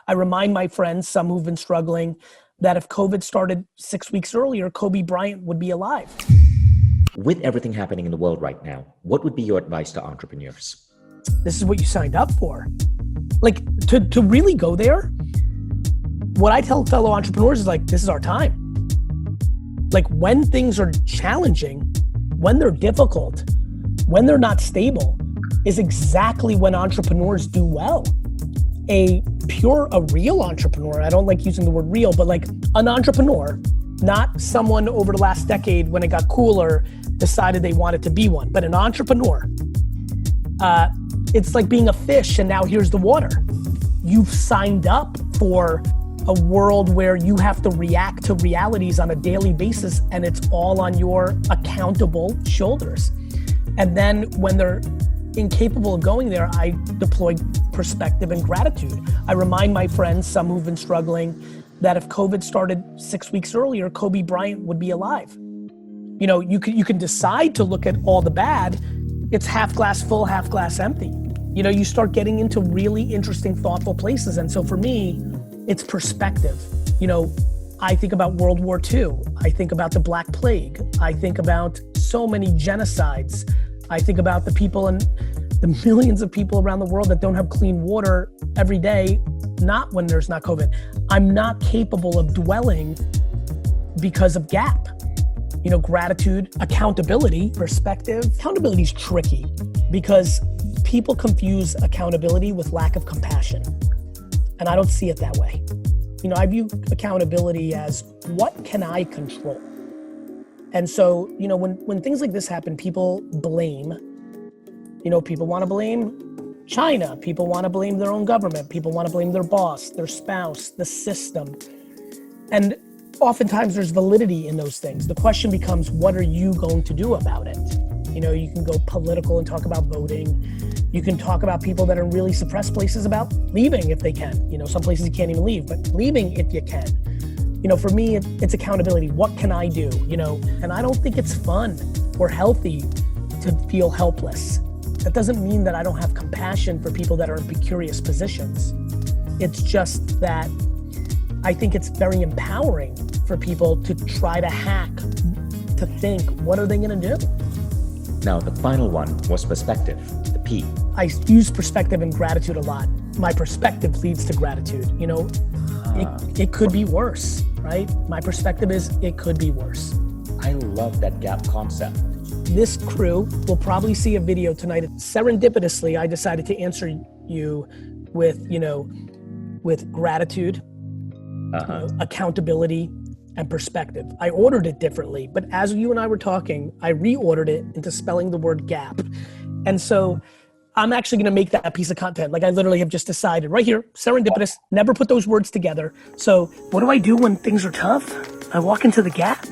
I remind my friends, some who've been struggling, that if COVID started 6 weeks earlier, Kobe Bryant would be alive. With everything happening in the world right now, what would be your advice to entrepreneurs? This is what you signed up for. Like, to really go there, what I tell fellow entrepreneurs is like, this is our time. Like, when things are challenging, when they're difficult, when they're not stable, is exactly when entrepreneurs do well. A real entrepreneur, I don't like using the word real, but like an entrepreneur, not someone over the last decade when it got cooler decided they wanted to be one, but an entrepreneur. It's like being a fish and now here's the water. You've signed up for a world where you have to react to realities on a daily basis and it's all on your accountable shoulders. And then when they're incapable of going there, I deploy perspective and gratitude. I remind my friends, some who've been struggling, that if COVID started 6 weeks earlier, Kobe Bryant would be alive. You know, you can decide to look at all the bad. It's half glass full, half glass empty. You know, you start getting into really interesting, thoughtful places. And so for me, it's perspective. You know, I think about World War II. I think about the Black Plague. I think about so many genocides. I think about the people and the millions of people around the world that don't have clean water every day, not when there's not COVID. I'm not capable of dwelling because of gap. You know, gratitude, accountability, perspective. Accountability is tricky because people confuse accountability with lack of compassion. And I don't see it that way. You know, I view accountability as what can I control? And so, you know, when things like this happen, people blame. You know, people want to blame China. People want to blame their own government. People want to blame their boss, their spouse, the system. And oftentimes there's validity in those things. The question becomes, what are you going to do about it? You know, you can go political and talk about voting. You can talk about people that are in really suppressed places about leaving if they can. You know, some places you can't even leave, but leaving if you can. You know, for me, it's accountability. What can I do? You know, and I don't think it's fun or healthy to feel helpless. That doesn't mean that I don't have compassion for people that are in precarious positions. It's just that I think it's very empowering for people to try to hack, to think, what are they gonna do? Now, the final one was perspective, the P. I use perspective and gratitude a lot. My perspective leads to gratitude. You know, it could be worse, right? My perspective is it could be worse. I love that gap concept. This crew will probably see a video tonight. Serendipitously, I decided to answer you with, you know, with gratitude, accountability, and perspective. I ordered it differently, but as you and I were talking, I reordered it into spelling the word gap. And so I'm actually gonna make that piece of content. Like I literally have just decided right here, serendipitous, never put those words together. So what do I do when things are tough? I walk into the gap.